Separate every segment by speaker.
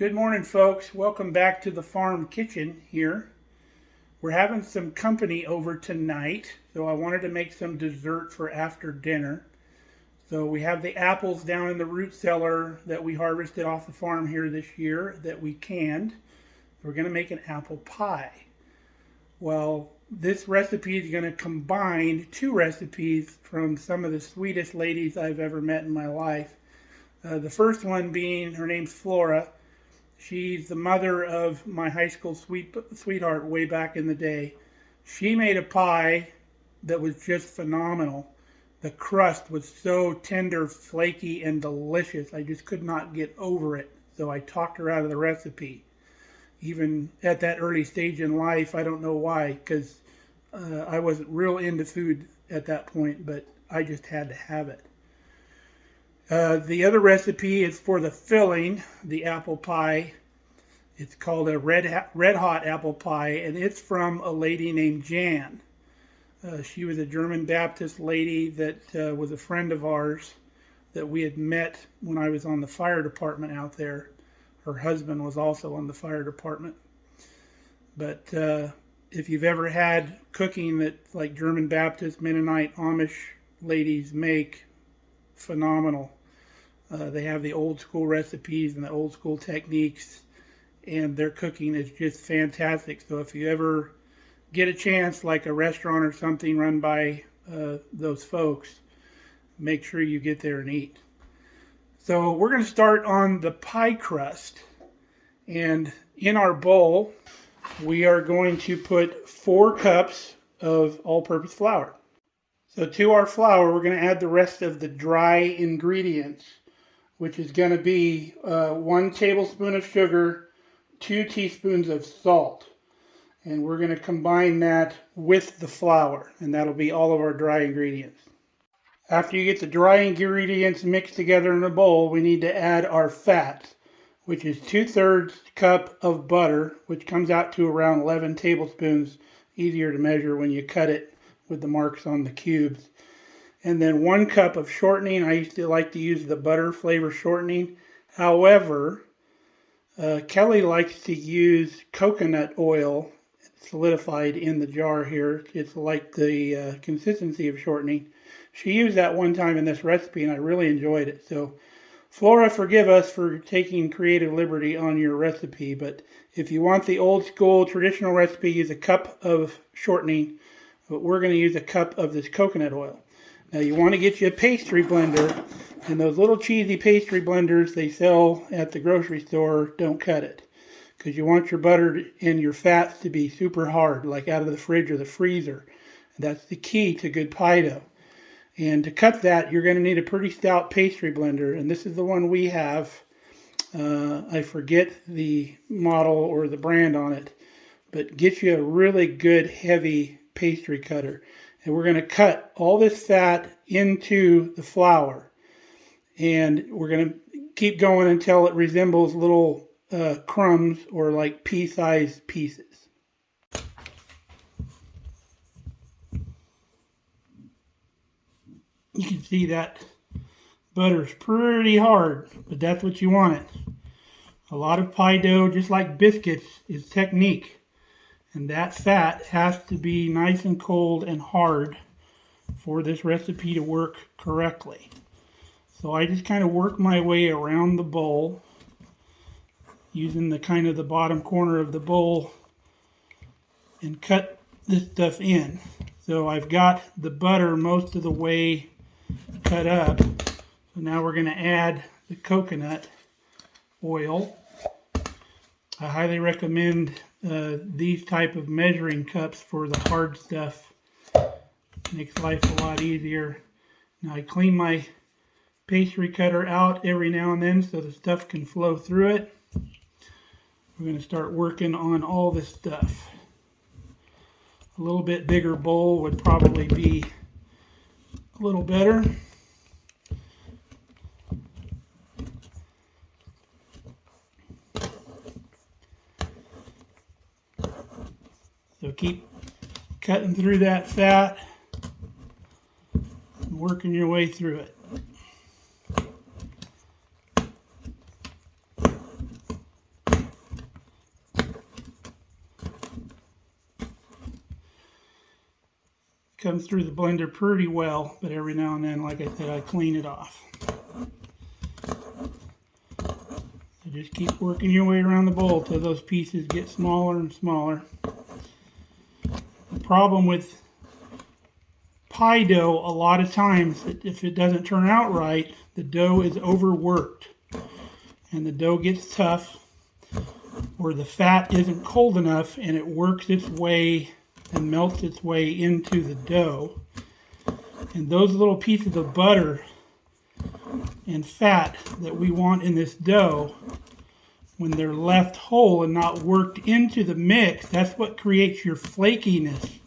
Speaker 1: Good morning, folks. Welcome back to the farm kitchen here. We're having some company over tonight, so I wanted to make some dessert for after dinner. So we have the apples down in the root cellar that we harvested off the farm here this year that we canned. We're going to make an apple pie. Well, this recipe is going to combine two recipes from some of the sweetest ladies I've ever met in my life. The first one being, her name's Flora. She's the mother of my high school sweetheart way back in the day. She made a pie that was just phenomenal. The crust was so tender, flaky, and delicious. I just could not get over it. So I talked her out of the recipe. Even at that early stage in life, I don't know why, because I wasn't real into food at that point, but I just had to have it. The other recipe is for the filling, the apple pie. It's called a red hot apple pie, and it's from a lady named Jan. She was a German Baptist lady that was a friend of ours that we had met when I was on the fire department out there. Her husband was also on the fire department. But if you've ever had cooking that like German Baptist, Mennonite, Amish ladies make, phenomenal. They have the old school recipes and the old school techniques, and their cooking is just fantastic. So if you ever get a chance, like a restaurant or something run by those folks, make sure you get there and eat. So we're going to start on the pie crust. And in our bowl, we are going to put 4 cups of all-purpose flour. So to our flour, we're going to add the rest of the dry ingredients, which is going to be 1 tablespoon of sugar, 2 teaspoons of salt. And we're going to combine that with the flour, and that'll be all of our dry ingredients. After you get the dry ingredients mixed together in a bowl, we need to add our fat, which is 2/3 cup of butter, which comes out to around 11 tablespoons, easier to measure when you cut it with the marks on the cubes. And then 1 cup of shortening. I used to like to use the butter flavor shortening. However, Kelly likes to use coconut oil solidified in the jar here. It's like the consistency of shortening. She used that one time in this recipe, and I really enjoyed it. So, Flora, forgive us for taking creative liberty on your recipe, but if you want the old school traditional recipe, use a cup of shortening, but we're going to use a cup of this coconut oil. Now you want to get you a pastry blender, and those little cheesy pastry blenders they sell at the grocery store, don't cut it. Because you want your butter and your fats to be super hard, like out of the fridge or the freezer. And that's the key to good pie dough. And to cut that, you're going to need a pretty stout pastry blender, and this is the one we have. I forget the model or the brand on it, but get you a really good heavy pastry cutter. And we're going to cut all this fat into the flour. And we're going to keep going until it resembles little crumbs or like pea-sized pieces. You can see that butter's pretty hard, but that's what you want it. A lot of pie dough, just like biscuits, is technique. And that fat has to be nice and cold and hard for this recipe to work correctly. So I just kind of work my way around the bowl using the kind of the bottom corner of the bowl and cut this stuff in. So I've got the butter most of the way cut up. So now we're going to add the coconut oil. I highly recommend these type of measuring cups for the hard stuff. Makes life a lot easier. Now I clean my pastry cutter out every now and then so the stuff can flow through it. We're going to start working on all this stuff. A little bit bigger bowl would probably be a little better. So keep cutting through that fat and working your way through it. Comes through the blender pretty well, but every now and then, like I said, I clean it off. So just keep working your way around the bowl till those pieces get smaller and smaller. The problem with pie dough, a lot of times, if it doesn't turn out right, the dough is overworked and the dough gets tough, or the fat isn't cold enough and it works its way and melts its way into the dough. And those little pieces of butter and fat that we want in this dough, when they're left whole and not worked into the mix, that's what creates your flakiness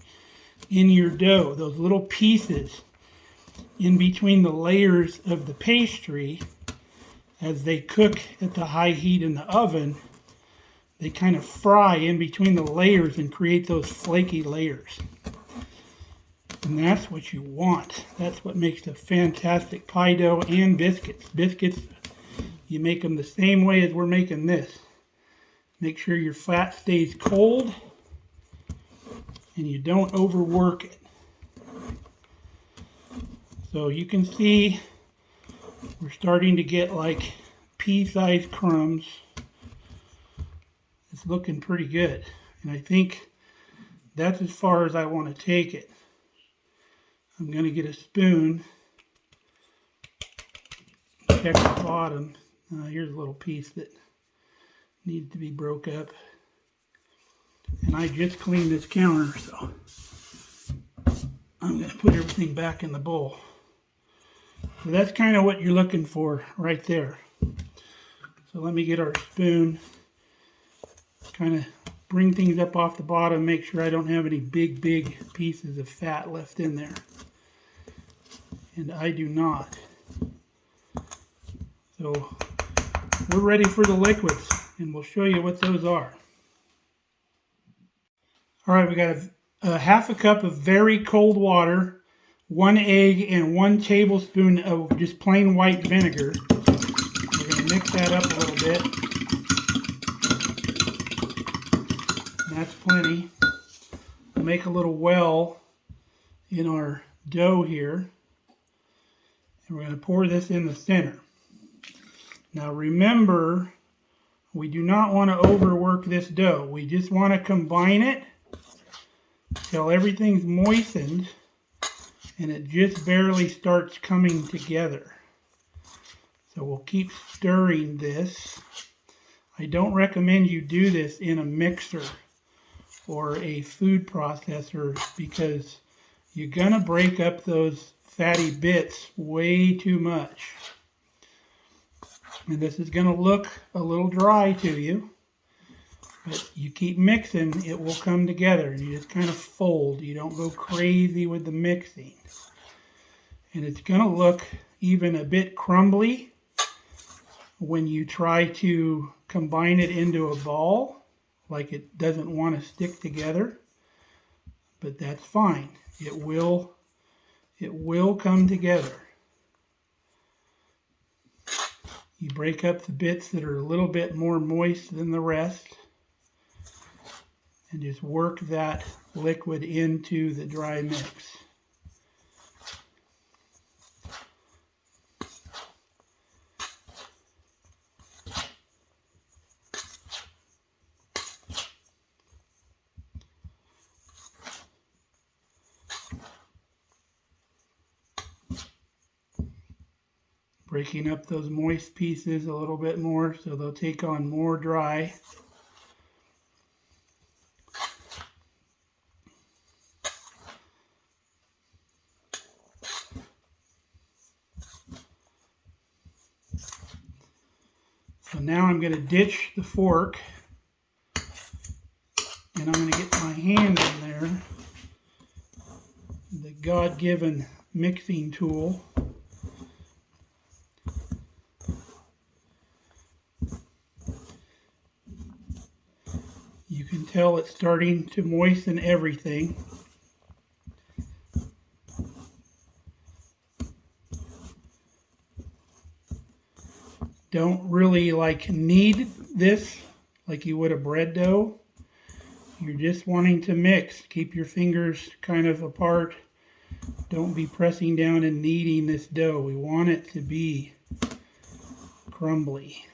Speaker 1: in your dough. Those little pieces in between the layers of the pastry, as they cook at the high heat in the oven, they kind of fry in between the layers and create those flaky layers. And that's what you want. That's what makes a fantastic pie dough and biscuits. Biscuits, you make them the same way as we're making this. Make sure your fat stays cold and you don't overwork it. So you can see we're starting to get like pea-sized crumbs. It's looking pretty good. And I think that's as far as I want to take it. I'm going to get a spoon, check the bottom. Here's a little piece that needs to be broke up. And I just cleaned this counter, so I'm going to put everything back in the bowl. So that's kind of what you're looking for right there. So let me get our spoon, kind of bring things up off the bottom, make sure I don't have any big pieces of fat left in there. And I do not. So we're ready for the liquids, and we'll show you what those are. All right, we got a half a cup of very cold water, 1 egg, and 1 tablespoon of just plain white vinegar. We're going to mix that up a little bit. And that's plenty. We'll make a little well in our dough here. And we're going to pour this in the center. Now remember, we do not want to overwork this dough. We just want to combine it till everything's moistened and it just barely starts coming together. So we'll keep stirring this. I don't recommend you do this in a mixer or a food processor because you're gonna break up those fatty bits way too much. And this is gonna look a little dry to you, but you keep mixing, it will come together. You just kind of fold. You don't go crazy with the mixing. And it's gonna look even a bit crumbly when you try to combine it into a ball, like it doesn't want to stick together, but that's fine. It will come together. You break up the bits that are a little bit more moist than the rest and just work that liquid into the dry mix. Breaking up those moist pieces a little bit more so they'll take on more dry. So now I'm going to ditch the fork and I'm going to get my hand in there, the God-given mixing tool. You can tell it's starting to moisten everything. Don't really knead this like you would a bread dough. You're just wanting to mix. Keep your fingers kind of apart Don't be pressing down and kneading this dough. We want it to be crumbly.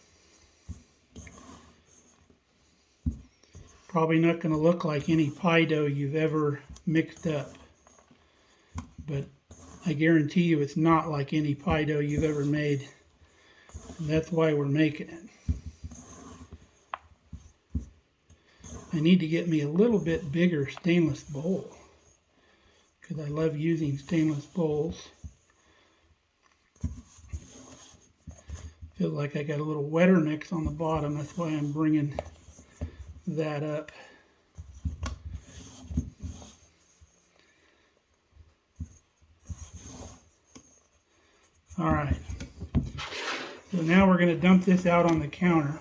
Speaker 1: Probably not going to look like any pie dough you've ever mixed up. But I guarantee you it's not like any pie dough you've ever made. And that's why we're making it. I need to get me a little bit bigger stainless bowl, because I love using stainless bowls. Feel like I got a little wetter mix on the bottom. That's why I'm bringing that up. All right. So now we're going to dump this out on the counter.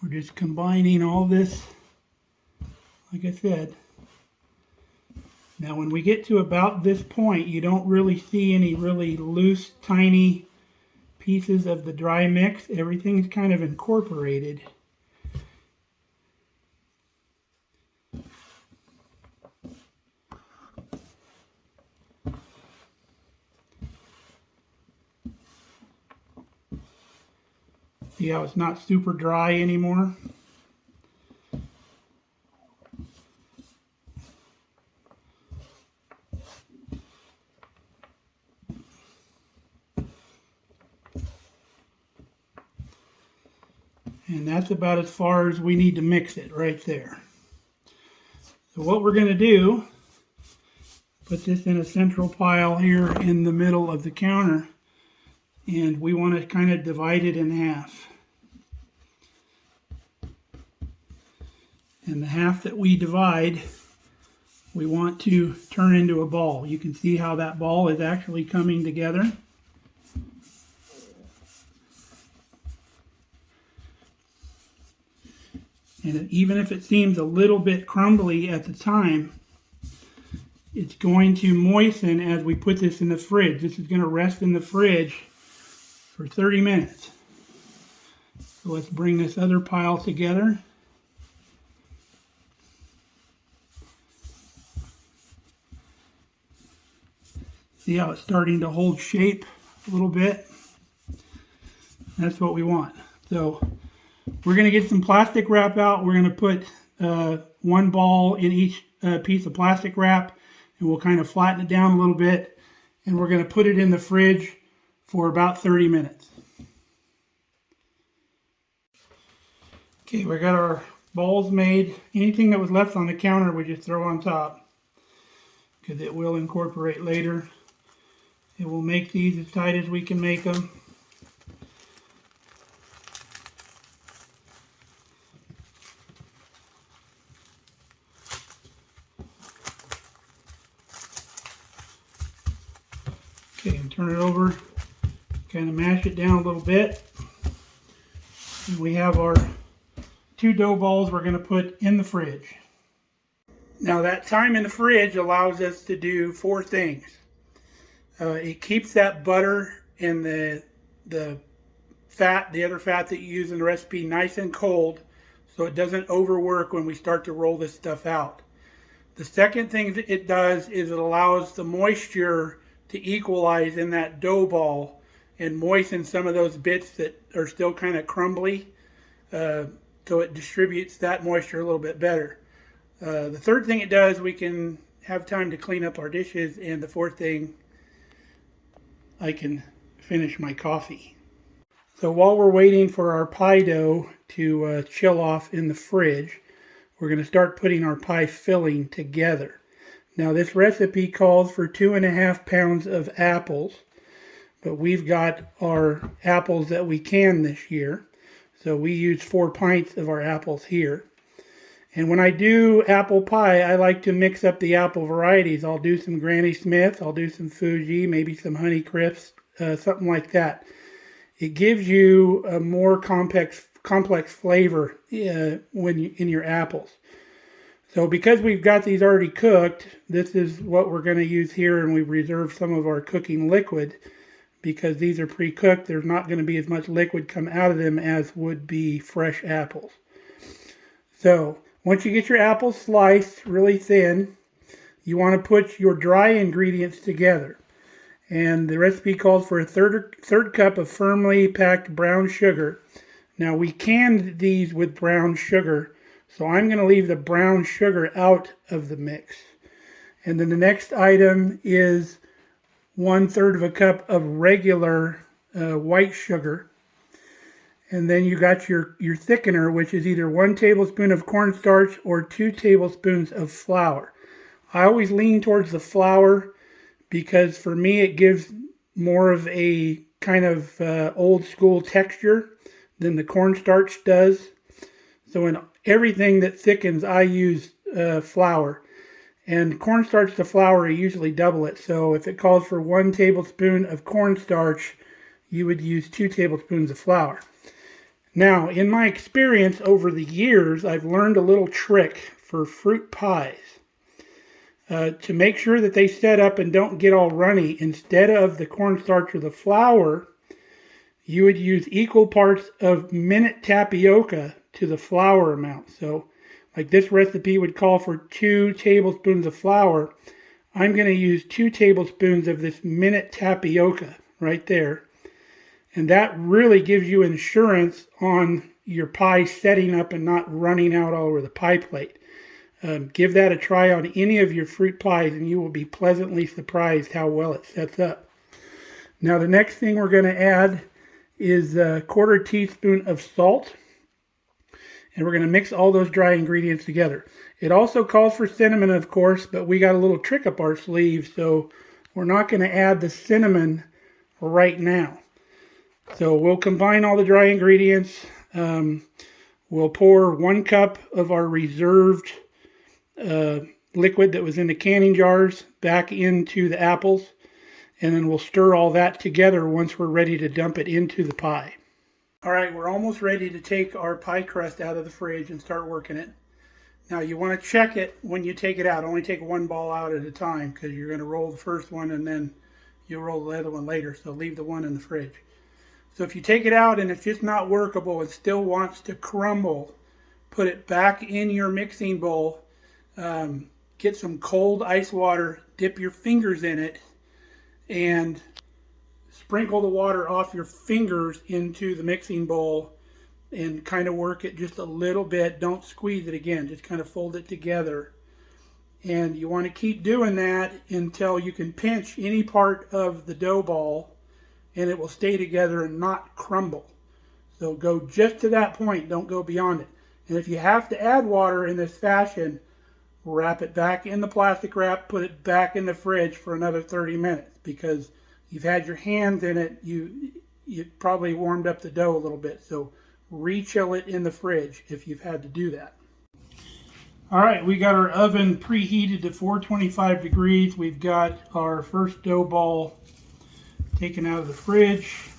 Speaker 1: We're just combining all this, like I said. Now when we get to about this point, you don't really see any really loose, tiny pieces of the dry mix. Everything's kind of incorporated. See how it's not super dry anymore? And that's about as far as we need to mix it right there. So what we're going to do, put this in a central pile here in the middle of the counter. And we want to kind of divide it in half. And the half that we divide, we want to turn into a ball. You can see how that ball is actually coming together. And even if it seems a little bit crumbly at the time, it's going to moisten as we put this in the fridge. This is going to rest in the fridge for 30 minutes. So let's bring this other pile together. See how it's starting to hold shape a little bit? That's what we want. So we're going to get some plastic wrap out. We're going to put one ball in each piece of plastic wrap, and we'll kind of flatten it down a little bit, and we're going to put it in the fridge for about 30 minutes. Okay, we got our balls made. Anything that was left on the counter we just throw on top, because it will incorporate later. It will make these as tight as we can make them. Okay, and turn it over, kind of mash it down a little bit. And we have our 2 dough balls we're going to put in the fridge. Now that time in the fridge allows us to do 4 things. It keeps that butter and the fat, the other fat that you use in the recipe, nice and cold, so it doesn't overwork when we start to roll this stuff out. The second thing that it does is it allows the moisture to equalize in that dough ball and moisten some of those bits that are still kind of crumbly, so it distributes that moisture a little bit better. The third thing it does, we can have time to clean up our dishes, and the fourth thing, I can finish my coffee. So while we're waiting for our pie dough to chill off in the fridge, we're going to start putting our pie filling together. Now this recipe calls for 2.5 pounds of apples, but we've got our apples that we canned this year, so we use 4 pints of our apples here. And when I do apple pie, I like to mix up the apple varieties. I'll do some Granny Smith, I'll do some Fuji, maybe some Honey Crisp, something like that. It gives you a more complex flavor in your apples. So because we've got these already cooked, this is what we're going to use here, and we reserve some of our cooking liquid because these are pre-cooked. There's not going to be as much liquid come out of them as would be fresh apples. So once you get your apples sliced really thin, you want to put your dry ingredients together. And the recipe calls for a third cup of firmly packed brown sugar. Now we canned these with brown sugar, so I'm going to leave the brown sugar out of the mix. And then the next item is 1/3 of a cup of regular white sugar. And then you got your thickener, which is either 1 tablespoon of cornstarch or 2 tablespoons of flour. I always lean towards the flour because for me it gives more of a kind of old school texture than the cornstarch does. So in everything that thickens, I use flour. And cornstarch to flour, I usually double it. So if it calls for 1 tablespoon of cornstarch, you would use 2 tablespoons of flour. Now, in my experience over the years, I've learned a little trick for fruit pies. To make sure that they set up and don't get all runny, instead of the cornstarch or the flour, you would use equal parts of minute tapioca to the flour amount. So, like this recipe would call for 2 tablespoons of flour. I'm going to use 2 tablespoons of this minute tapioca right there. And that really gives you insurance on your pie setting up and not running out all over the pie plate. Give that a try on any of your fruit pies and you will be pleasantly surprised how well it sets up. Now the next thing we're going to add is a 1/4 teaspoon of salt. And we're going to mix all those dry ingredients together. It also calls for cinnamon, of course, but we got a little trick up our sleeve, so we're not going to add the cinnamon right now. So we'll combine all the dry ingredients. We'll pour 1 cup of our reserved liquid that was in the canning jars back into the apples, and then we'll stir all that together once we're ready to dump it into the pie. All right, we're almost ready to take our pie crust out of the fridge and start working it. Now you want to check it when you take it out. Only take 1 ball out at a time because you're going to roll the first one and then you'll roll the other one later. So leave the one in the fridge. So if you take it out and it's just not workable, it still wants to crumble, put it back in your mixing bowl. Get some cold ice water, dip your fingers in it, and sprinkle the water off your fingers into the mixing bowl and kind of work it just a little bit. Don't squeeze it again, just kind of fold it together. And you want to keep doing that until you can pinch any part of the dough ball and it will stay together and not crumble. So go just to that point, don't go beyond it. And if you have to add water in this fashion, wrap it back in the plastic wrap, put it back in the fridge for another 30 minutes because you've had your hands in it, you probably warmed up the dough a little bit. So re-chill it in the fridge if you've had to do that. All right, we got our oven preheated to 425 degrees. We've got our first dough ball taken out of the fridge.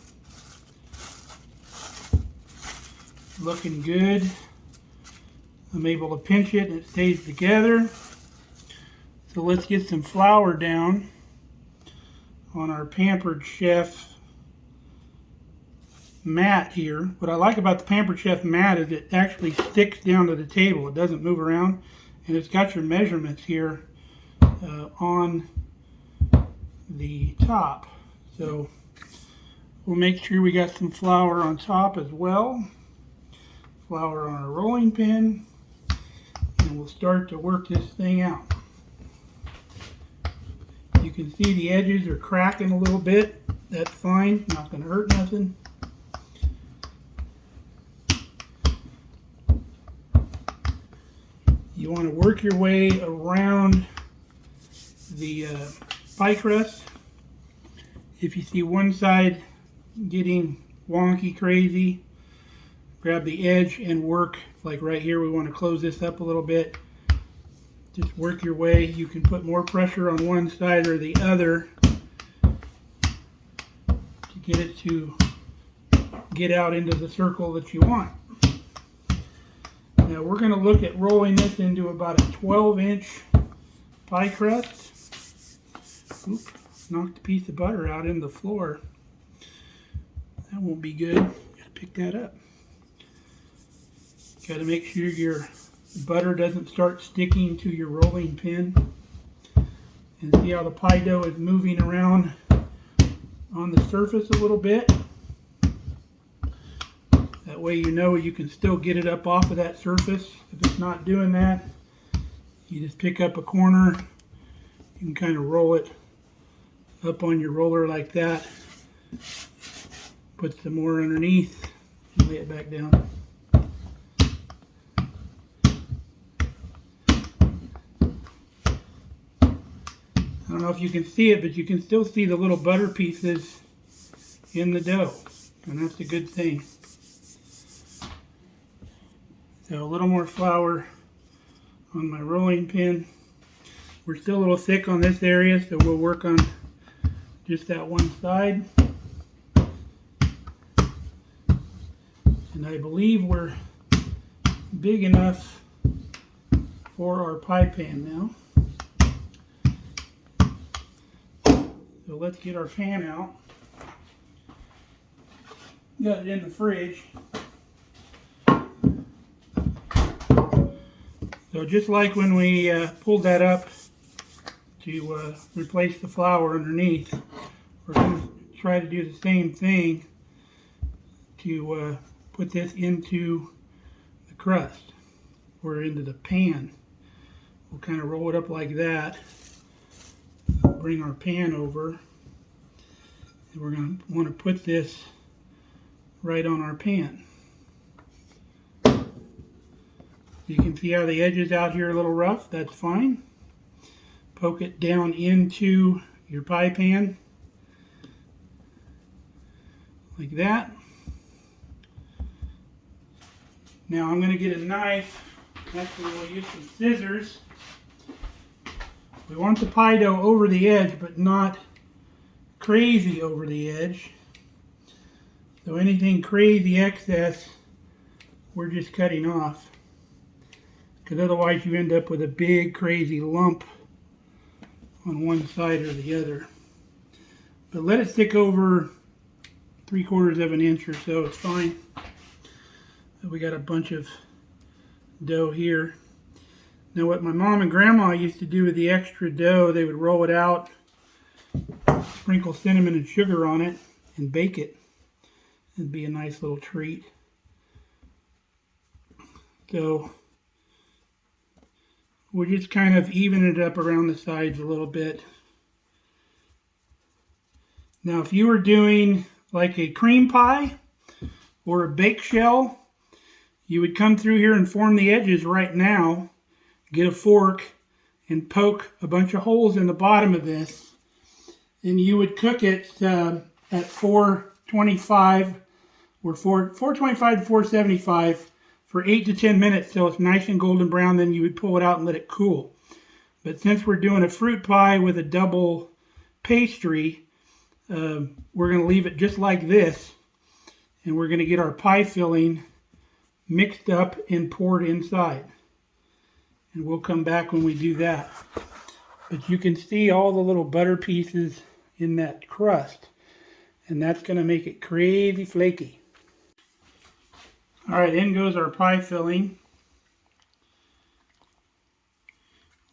Speaker 1: Looking good. I'm able to pinch it and it stays together. So let's get some flour down on our Pampered Chef mat here. What I like about the Pampered Chef mat is it actually sticks down to the table. It doesn't move around, and it's got your measurements here on the top. So we'll make sure we got some flour on top as well. Flour on our rolling pin, and we'll start to work this thing out. You can see the edges are cracking a little bit. That's fine, not going to hurt nothing. You want to work your way around the pie crust. If you see one side getting wonky, crazy, grab the edge and work. Like right here, we want to close this up a little bit. Just work your way. You can put more pressure on one side or the other to get it to get out into the circle that you want. Now we're going to look at rolling this into about a 12-inch pie crust. Oop, knocked a piece of butter out in the floor. That won't be good. Gotta pick that up. Gotta make sure your butter doesn't start sticking to your rolling pin. And see how the pie dough is moving around on the surface a little bit. That way you know you can still get it up off of that surface. If it's not doing that, you just pick up a corner. You can kind of roll it up on your roller like that. Put some more underneath and lay it back down. I don't know if you can see it, but you can still see the little butter pieces in the dough, and that's a good thing. So a little more flour on my rolling pin. We're still a little thick on this area, so we'll work on just that one side. And I believe we're big enough for our pie pan now. So let's get our pan out. Got it in the fridge. So just like when we pulled that up to replace the flour underneath, we're going to try to do the same thing to put this into the crust or into the pan. We'll kind of roll it up like that. Bring our pan over, and we're going to want to put this right on our pan. You can see how the edges out here are a little rough. That's fine. Poke it down into your pie pan like that. Now I'm going to get a knife. Actually, we'll use some scissors. We want the pie dough over the edge, but not crazy over the edge. So anything crazy excess, we're just cutting off. Because otherwise you end up with a big crazy lump on one side or the other. But let it stick over 3/4 of an inch or so, it's fine. We got a bunch of dough here. Now what my mom and grandma used to do with the extra dough, they would roll it out, sprinkle cinnamon and sugar on it, and bake it. It'd be a nice little treat. So we're just kind of evening it up around the sides a little bit. Now if you were doing like a cream pie or a bake shell, you would come through here and form the edges right now. Get a fork and poke a bunch of holes in the bottom of this, and you would cook it at 425 or 425 to 475 for 8 to 10 minutes till it's nice and golden brown. Then you would pull it out and let it cool. But since we're doing a fruit pie with a double pastry, we're going to leave it just like this, and we're going to get our pie filling mixed up and poured inside. And we'll come back when we do that. But you can see all the little butter pieces in that crust, and that's going to make it crazy flaky. Alright, in goes our pie filling.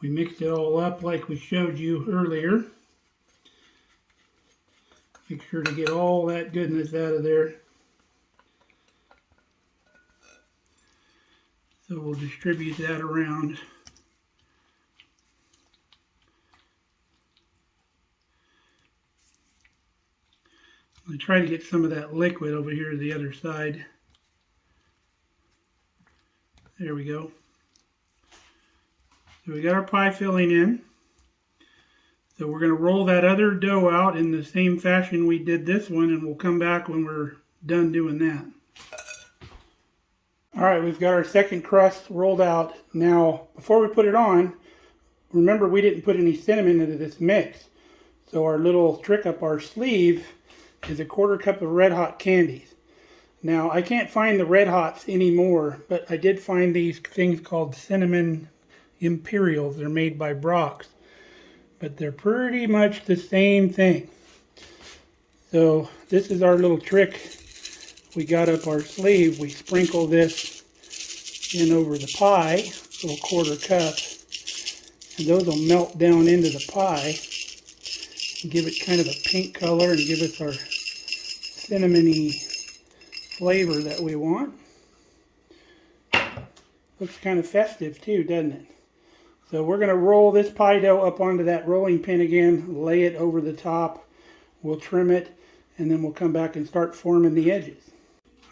Speaker 1: We mixed it all up like we showed you earlier. Make sure to get all that goodness out of there. So we'll distribute that around. I'll try to get some of that liquid over here to the other side. There we go. So we got our pie filling in. So we're going to roll that other dough out in the same fashion we did this one, and we'll come back when we're done doing that. Alright, we've got our second crust rolled out. Now, before we put it on, remember we didn't put any cinnamon into this mix. So our little trick up our sleeve is a 1/4 cup of Red Hot candies. Now, I can't find the Red Hots anymore, but I did find these things called cinnamon imperials. They're made by Brock's, but they're pretty much the same thing. So this is our little trick we got up our sleeve, we sprinkle this in over the pie, little 1/4 cup, and those will melt down into the pie and give it kind of a pink color and give us our cinnamony flavor that we want. Looks kind of festive too, doesn't it? So we're going to roll this pie dough up onto that rolling pin again, lay it over the top, we'll trim it, and then we'll come back and start forming the edges.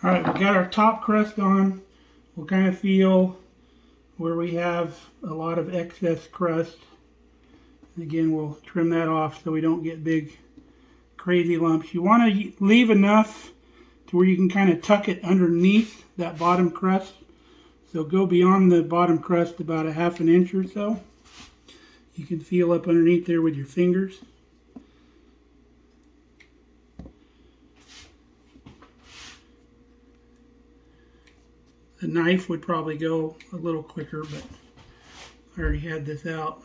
Speaker 1: Alright, we got our top crust on. We'll kind of feel where we have a lot of excess crust. Again, we'll trim that off so we don't get big crazy lumps. You want to leave enough to where you can kind of tuck it underneath that bottom crust. So go beyond the bottom crust about 1/2 inch or so. You can feel up underneath there with your fingers. The knife would probably go a little quicker, but I already had this out.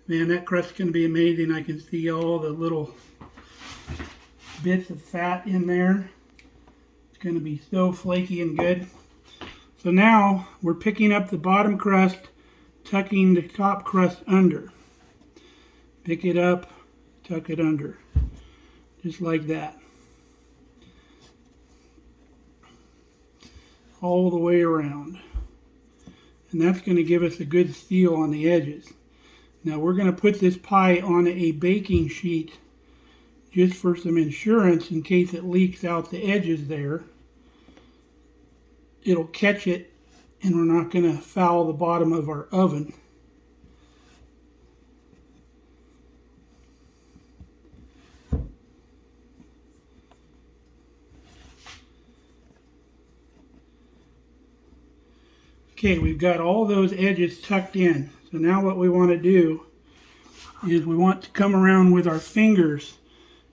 Speaker 1: Man, that crust's going to be amazing. I can see all the little bits of fat in there. It's going to be so flaky and good. So now we're picking up the bottom crust, tucking the top crust under. Pick it up, tuck it under. Just like that. All the way around. And that's going to give us a good seal on the edges. Now we're going to put this pie on a baking sheet just for some insurance in case it leaks out the edges there. It'll catch it and we're not going to foul the bottom of our oven. Okay, we've got all those edges tucked in. So now what we want to do is we want to come around with our fingers,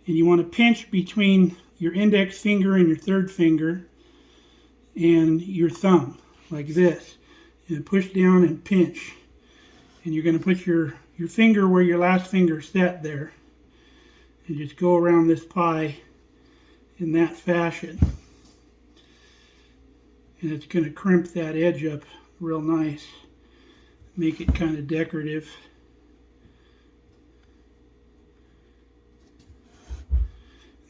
Speaker 1: and you want to pinch between your index finger and your third finger and your thumb, like this. And push down and pinch. And you're going to put your finger where your last finger set there. And just go around this pie in that fashion. And it's going to crimp that edge up real nice. Make it kind of decorative.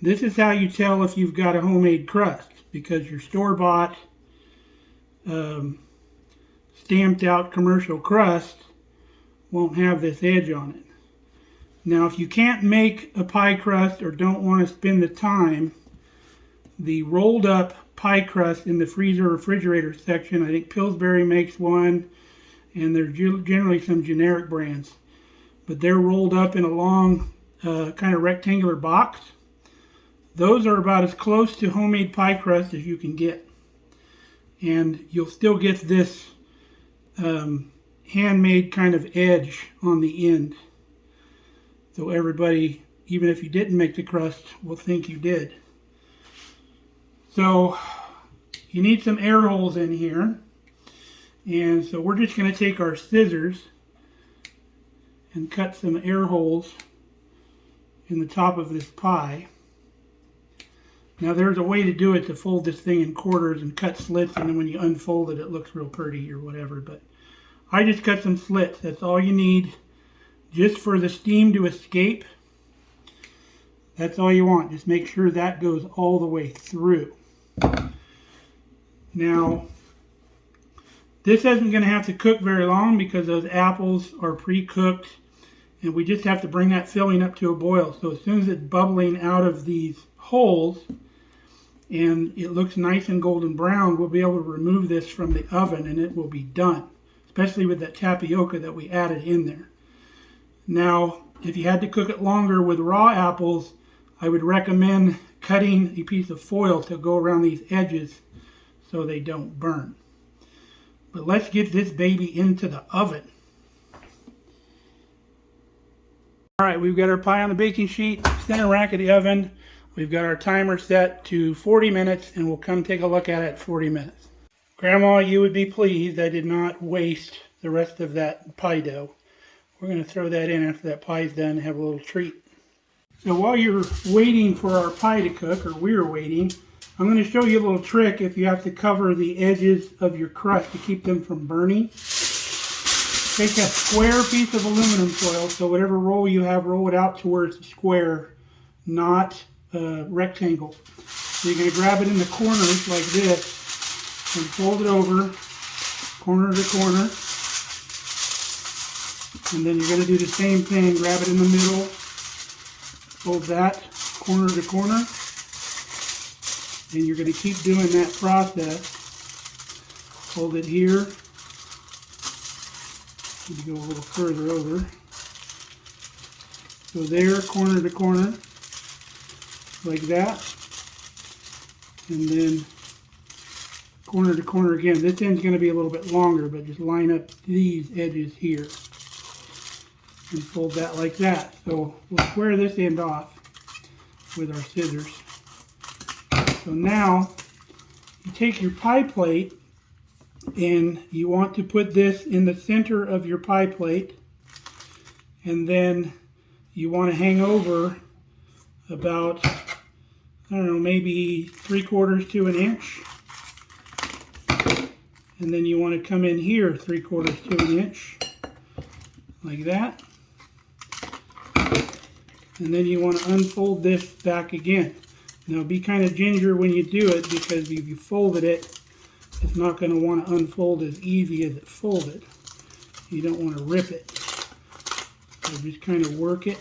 Speaker 1: This is how you tell if you've got a homemade crust, because your store-bought stamped out commercial crust won't have this edge on it. Now if you can't make a pie crust or don't want to spend the time, the rolled up pie crust in the freezer refrigerator section, I think Pillsbury makes one, and there's generally some generic brands, but they're rolled up in a long kind of rectangular box. Those are about as close to homemade pie crust as you can get, and you'll still get this handmade kind of edge on the end, so everybody, even if you didn't make the crust, will think you did. So you need some air holes in here. And so we're just going to take our scissors and cut some air holes in the top of this pie. Now there's a way to do it, to fold this thing in quarters and cut slits, and then when you unfold it, it looks real pretty or whatever. But I just cut some slits. That's all you need, just for the steam to escape. That's all you want. Just make sure that goes all the way through. Now, this isn't going to have to cook very long because those apples are pre-cooked, and we just have to bring that filling up to a boil. So as soon as it's bubbling out of these holes and it looks nice and golden brown, we'll be able to remove this from the oven and it will be done, especially with that tapioca that we added in there. Now, if you had to cook it longer with raw apples, I would recommend cutting a piece of foil to go around these edges so they don't burn. But let's get this baby into the oven. Alright, we've got our pie on the baking sheet, center rack of the oven. We've got our timer set to 40 minutes, and we'll come take a look at it at 40 minutes. Grandma, you would be pleased I did not waste the rest of that pie dough. We're going to throw that in after that pie's done and have a little treat. So while you're waiting for our pie to cook, or we're waiting, I'm going to show you a little trick if you have to cover the edges of your crust to keep them from burning. Take a square piece of aluminum foil, so whatever roll you have, roll it out to where it's a square, not a rectangle. So you're going to grab it in the corners like this and fold it over, corner to corner. And then you're going to do the same thing, grab it in the middle, fold that corner to corner. And you're going to keep doing that process. Hold it here. You go a little further over. So there, corner to corner, like that. And then corner to corner again. This end's going to be a little bit longer, but just line up these edges here. And fold that like that. So we'll square this end off with our scissors. So now you take your pie plate and you want to put this in the center of your pie plate, and then you want to hang over about, I don't know, maybe 3/4 to an inch. And then you want to come in here 3/4 to an inch, like that. And then you want to unfold this back again. Now be kind of ginger when you do it, because if you folded it, it's not going to want to unfold as easy as it folded. You don't want to rip it. So just kind of work it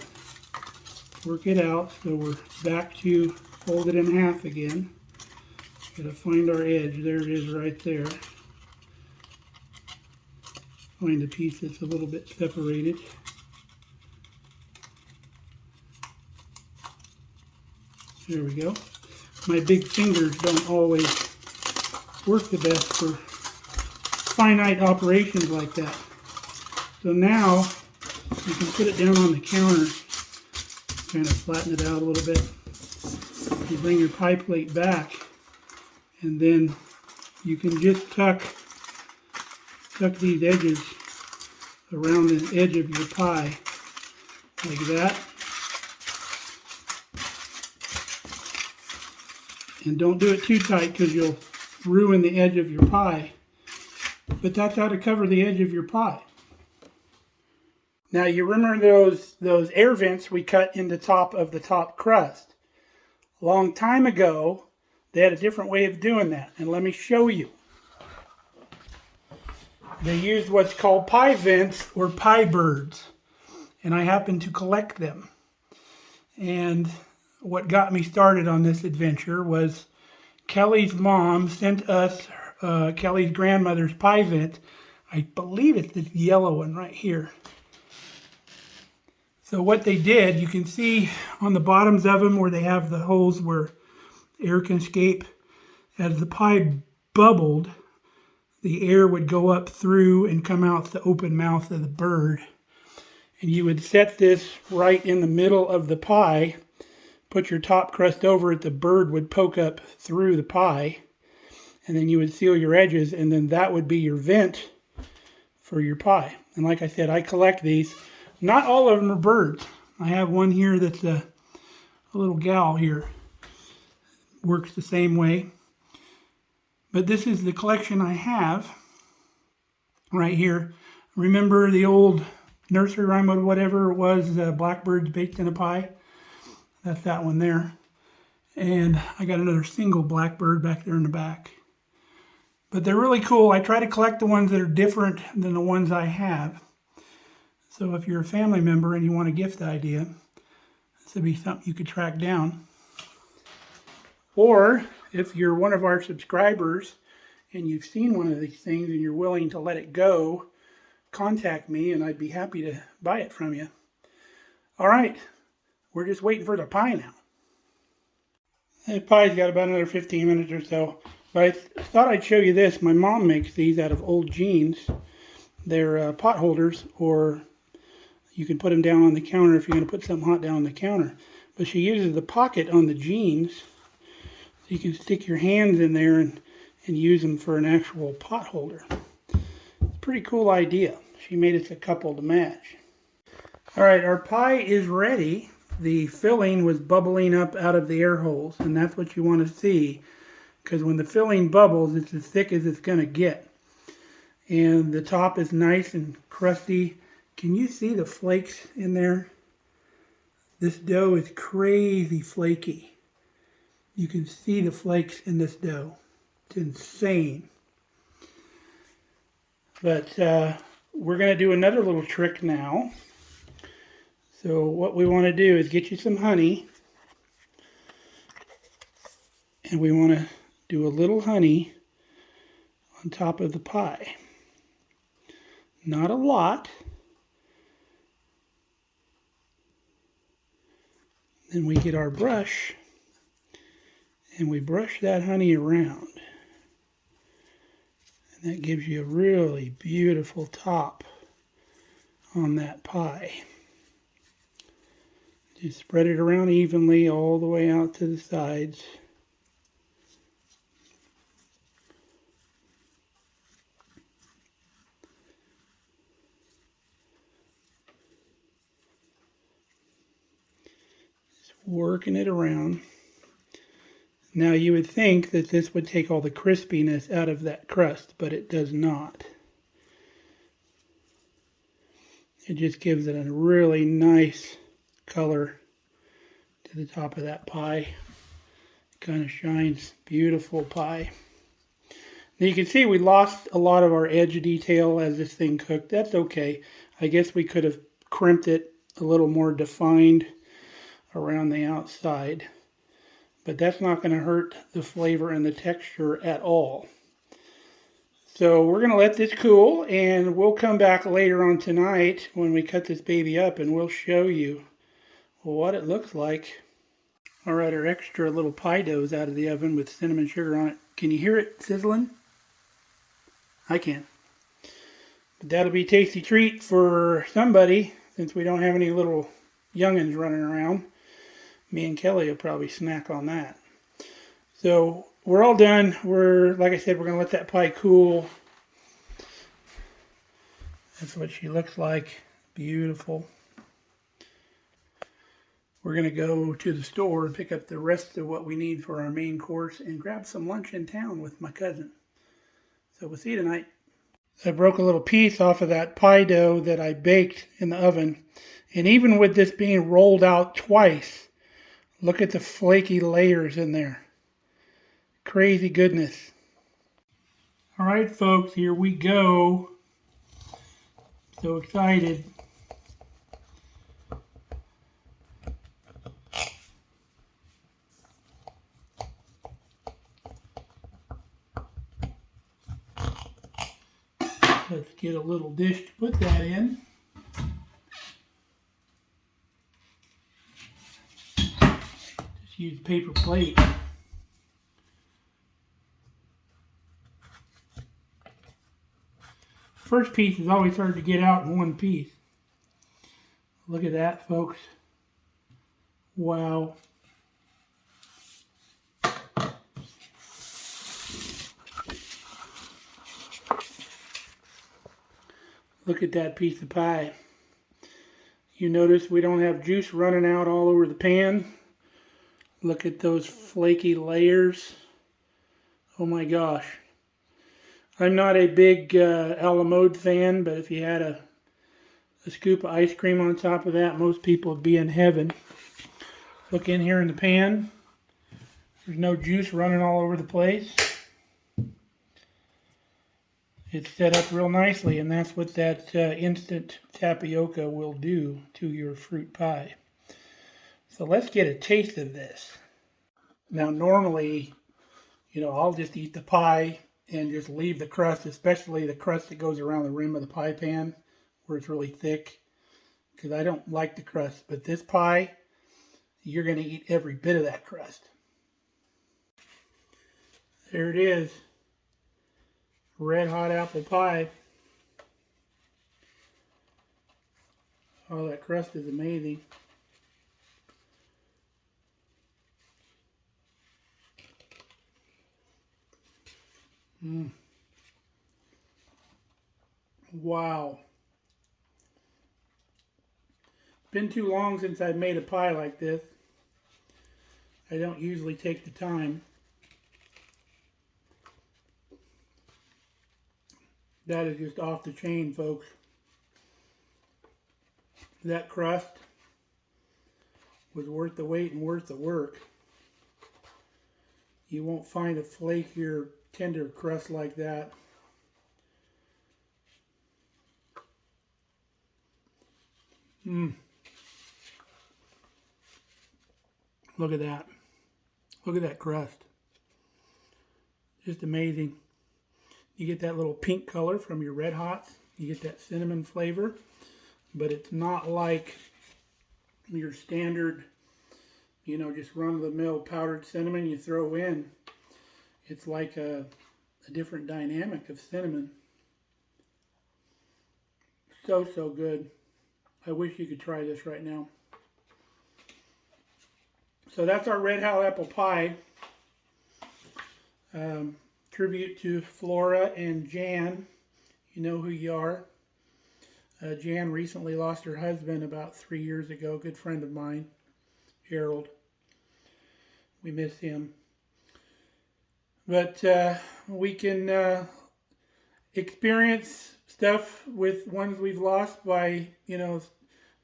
Speaker 1: out. So we're back to fold it in half again. Got to find our edge. There it is right there. Find a piece that's a little bit separated. There we go. My big fingers don't always work the best for finite operations like that. So now you can put it down on the counter, kind of flatten it out a little bit. You bring your pie plate back, and then you can just tuck these edges around the edge of your pie like that. And don't do it too tight, because you'll ruin the edge of your pie. But that's how to cover the edge of your pie. Now you remember those air vents we cut in the top of the top crust. A long time ago, they had a different way of doing that. And let me show you. They used what's called pie vents, or pie birds. And I happen to collect them. And what got me started on this adventure was Kelly's mom sent us Kelly's grandmother's pie vent. I believe it's this yellow one right here. So what they did, you can see on the bottoms of them where they have the holes where air can escape. As the pie bubbled, the air would go up through and come out the open mouth of the bird. And you would set this right in the middle of the pie, put your top crust over it, the bird would poke up through the pie, and then you would seal your edges, and then that would be your vent for your pie. And like I said, I collect these. Not all of them are birds. I have one here that's a little gal here. Works the same way. But this is the collection I have right here. Remember the old nursery rhyme or whatever it was, blackbirds baked in a pie? That's that one there. And I got another single blackbird back there in the back. But they're really cool. I try to collect the ones that are different than the ones I have. So if you're a family member and you want a gift idea, this would be something you could track down. Or if you're one of our subscribers and you've seen one of these things and you're willing to let it go, contact me and I'd be happy to buy it from you. All right. We're just waiting for the pie now. The pie's got about another 15 minutes or so. But I thought I'd show you this. My mom makes these out of old jeans. They're pot holders, or you can put them down on the counter if you're going to put something hot down on the counter. But she uses the pocket on the jeans, so you can stick your hands in there and use them for an actual pot holder. It's a pretty cool idea. She made us a couple to match. All right, our pie is ready. the filling was bubbling up out of the air holes, and that's what you want to see, because when the filling bubbles, it's as thick as it's going to get. And the top is nice and crusty. Can you see the flakes in there? This dough is crazy flaky. You can see the flakes in this dough. It's insane. But we're going to do another little trick now. So what we want to do is get you some honey. And we want to do a little honey on top of the pie. Not a lot. Then we get our brush and we brush that honey around. And that gives you a really beautiful top on that pie. Just spread it around evenly all the way out to the sides. Just working it around. Now you would think that this would take all the crispiness out of that crust, but it does not. It just gives it a really nice color to the top of that pie. It kind of shines. Beautiful pie. Now you can see we lost a lot of our edge detail as this thing cooked. That's okay. I guess we could have crimped it a little more defined around the outside. But that's not going to hurt the flavor and the texture at all. So we're going to let this cool, and we'll come back later on tonight when we cut this baby up, and we'll show you what it looks like. Alright, our extra little pie dough is out of the oven with cinnamon sugar on it. Can you hear it sizzling? I can. But that'll be a tasty treat for somebody, since we don't have any little youngins running around. Me and Kelly will probably snack on that. So we're all done. Like I said, we're going to let that pie cool. That's what she looks like. Beautiful. We're going to go to the store and pick up the rest of what we need for our main course and grab some lunch in town with my cousin. So we'll see you tonight. I broke a little piece off of that pie dough that I baked in the oven. And even with this being rolled out twice, look at the flaky layers in there. Crazy goodness. All right, folks, here we go. So excited. Let's get a little dish to put that in. Just use a paper plate. First piece is always hard to get out in one piece. Look at that, folks. Wow. Look at that piece of pie. You notice we don't have juice running out all over the pan. Look at those flaky layers. Oh my gosh. I'm not a big a la mode fan, but if you had a scoop of ice cream on top of that, most people would be in heaven. Look in here in the pan. There's no juice running all over the place. It's set up real nicely, and that's what that instant tapioca will do to your fruit pie. So let's get a taste of this. Now normally, I'll just eat the pie and just leave the crust, especially the crust that goes around the rim of the pie pan where it's really thick, because I don't like the crust. But this pie, you're going to eat every bit of that crust. There it is. Red hot apple pie. Oh, that crust is amazing. Wow. been too long since I've made a pie like this. I don't usually take the time. That is just off the chain, folks. That crust was worth the wait and worth the work. You won't find a flakier, tender crust like that. Look at that. Look at that crust. Just amazing. You get that little pink color from your Red Hots. You get that cinnamon flavor. But it's not like your standard, you know, just run-of-the-mill powdered cinnamon you throw in. It's like a different dynamic of cinnamon. So, so good. I wish you could try this right now. So that's our red hot apple pie. Tribute to Flora and Jan. You know who you are. Jan recently lost her husband about 3 years ago. Good friend of mine, Gerald. We miss him. But we can experience stuff with ones we've lost by, you know,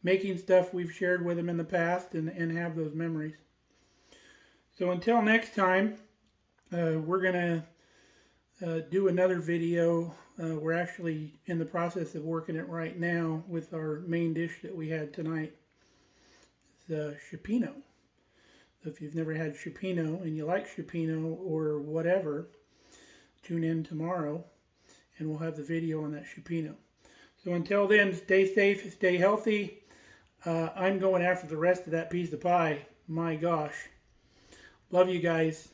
Speaker 1: making stuff we've shared with them in the past and have those memories. So until next time, we're going to do another video. We're actually in the process of working it right now with our main dish that we had tonight. It's Cioppino. So if you've never had Cioppino and you like Cioppino or whatever, tune in tomorrow and we'll have the video on that Cioppino. So until then, stay safe, stay healthy. I'm going after the rest of that piece of pie. My gosh. Love you guys.